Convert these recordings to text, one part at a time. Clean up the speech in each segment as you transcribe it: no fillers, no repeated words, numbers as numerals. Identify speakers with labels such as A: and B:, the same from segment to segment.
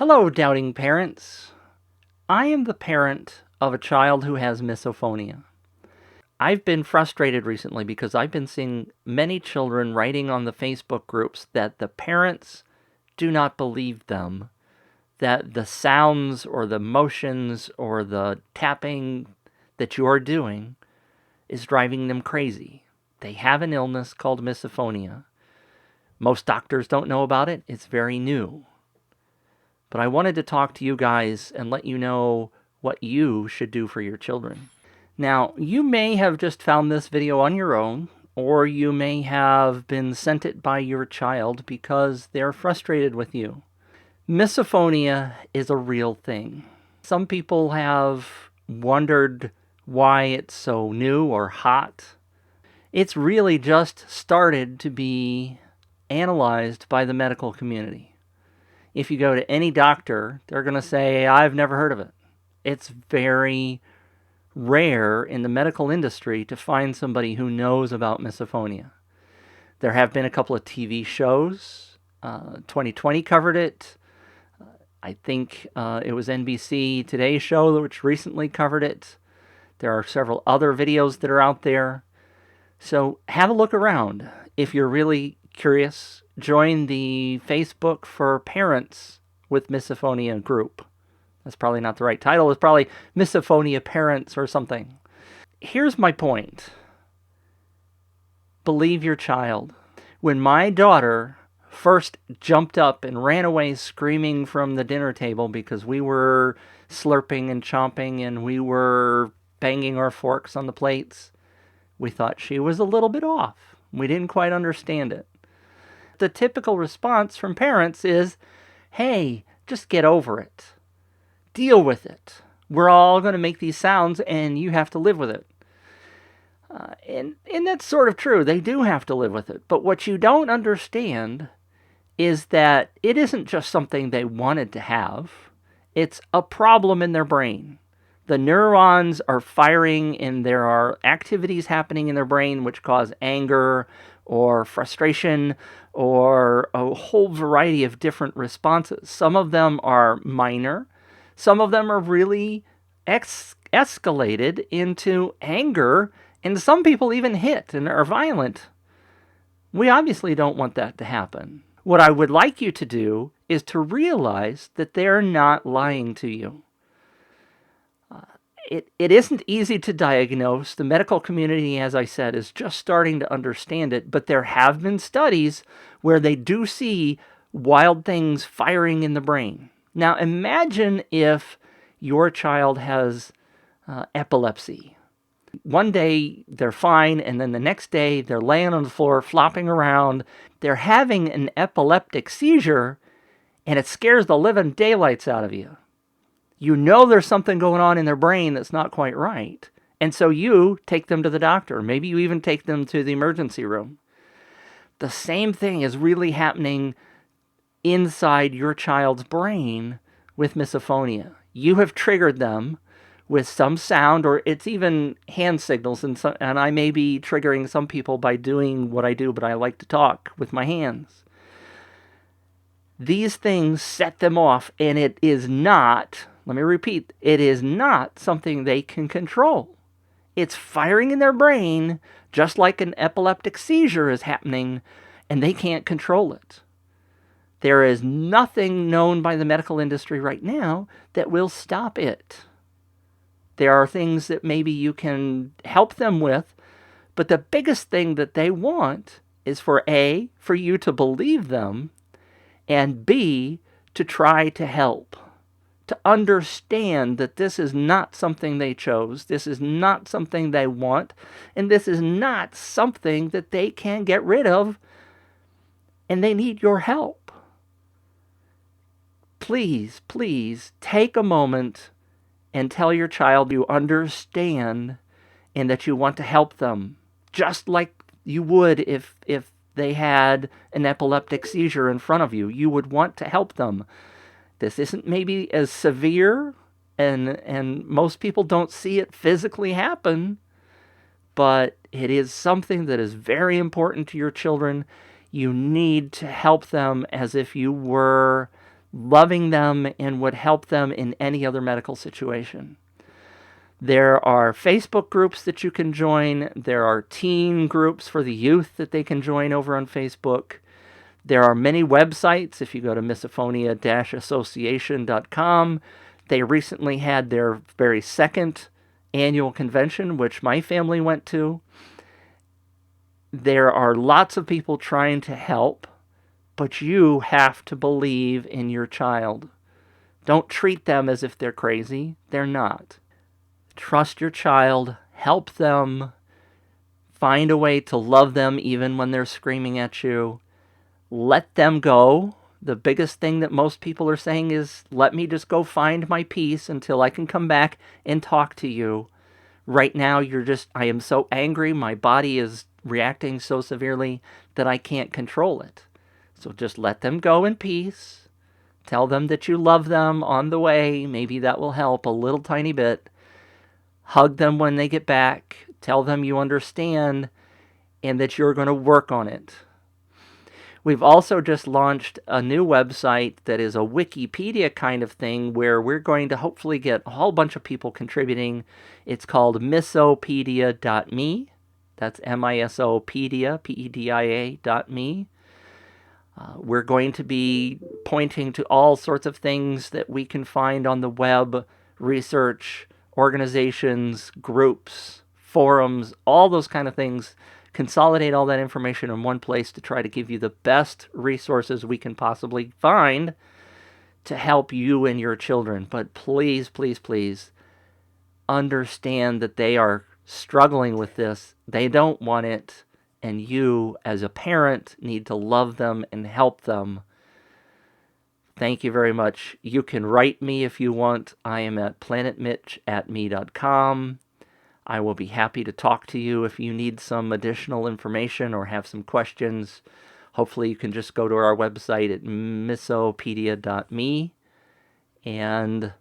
A: Hello, doubting parents. I am the parent of a child who has misophonia. I've been frustrated recently because I've been seeing many children writing on the Facebook groups that the parents do not believe them, that the sounds or the motions or the tapping that you are doing is driving them crazy. They have an illness called misophonia. Most doctors don't know about it. It's very new. But I wanted to talk to you guys and let you know what you should do for your children. Now, you may have just found this video on your own, or you may have been sent it by your child because they're frustrated with you. Misophonia is a real thing. Some people have wondered why it's so new or hot. It's really just started to be analyzed by the medical community. If you go to any doctor, they're going to say, I've never heard of it. It's very rare in the medical industry to find somebody who knows about misophonia. There have been a couple of TV shows. 2020 covered it. I think it was NBC Today's show which recently covered it. There are several other videos that are out there. So have a look around. If you're really curious, join the Facebook for Parents with Misophonia group. That's probably not the right title. It's probably Misophonia Parents or something. Here's my point. Believe your child. When my daughter first jumped up and ran away screaming from the dinner table because we were slurping and chomping and we were banging our forks on the plates, we thought she was a little bit off. We didn't quite understand it. The typical response from parents is, hey, just get over it. Deal with it. We're all going to make these sounds and you have to live with it. And that's sort of true. They do have to live with it. But what you don't understand is that it isn't just something they wanted to have. It's a problem in their brain. The neurons are firing and there are activities happening in their brain which cause anger or frustration or a whole variety of different responses. Some of them are minor. Some of them are really escalated into anger, and some people even hit and are violent. We obviously don't want that to happen. What I would like you to do is to realize that they're not lying to you. It isn't easy to diagnose. The medical community, as I said, is just starting to understand it, but there have been studies where they do see wild things firing in the brain. Now, imagine if your child has epilepsy. One day they're fine, and then the next day they're laying on the floor, flopping around. They're having an epileptic seizure, and it scares the living daylights out of you. You know there's something going on in their brain that's not quite right. And so you take them to the doctor. Maybe you even take them to the emergency room. The same thing is really happening inside your child's brain with misophonia. You have triggered them with some sound, or it's even hand signals. And I may be triggering some people by doing what I do, but I like to talk with my hands. These things set them off, and it is not... Let me repeat, it is not something they can control. It's firing in their brain just like an epileptic seizure is happening, and they can't control it. There is nothing known by the medical industry right now that will stop it. There are things that maybe you can help them with, but the biggest thing that they want is for A, for you to believe them, and B, to try to help. To understand that this is not something they chose, this is not something they want, and this is not something that they can get rid of, and they need your help. Please, please take a moment and tell your child you understand and that you want to help them, just like you would if they had an epileptic seizure in front of you. You would want to help them. This isn't maybe as severe, and most people don't see it physically happen, but it is something that is very important to your children. You need to help them as if you were loving them, and would help them in any other medical situation. There are Facebook groups that you can join. There are teen groups for the youth that they can join over on Facebook. There are many websites. If you go to misophonia-association.com, they recently had their very second annual convention, which my family went to. There are lots of people trying to help, but you have to believe in your child. Don't treat them as if they're crazy. They're not. Trust your child. Help them. Find a way to love them even when they're screaming at you. Let them go. The biggest thing that most people are saying is, let me just go find my peace until I can come back and talk to you. Right now, I am so angry. My body is reacting so severely that I can't control it. So just let them go in peace. Tell them that you love them on the way. Maybe that will help a little tiny bit. Hug them when they get back. Tell them you understand and that you're going to work on it. We've also just launched a new website that is a Wikipedia kind of thing where we're going to hopefully get a whole bunch of people contributing. It's called Misopedia.me. That's Misopedia, Pedia.me. We're going to be pointing to all sorts of things that we can find on the web, research, organizations, groups, forums, all those kind of things. Consolidate all that information in one place to try to give you the best resources we can possibly find to help you and your children. But please, please, please understand that they are struggling with this. They don't want it. And you, as a parent, need to love them and help them. Thank you very much. You can write me if you want. I am at planetmitch@me.com. I will be happy to talk to you if you need some additional information or have some questions. Hopefully you can just go to our website at misopedia.me. And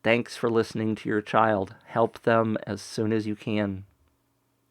A: thanks for listening to your child. Help them as soon as you can.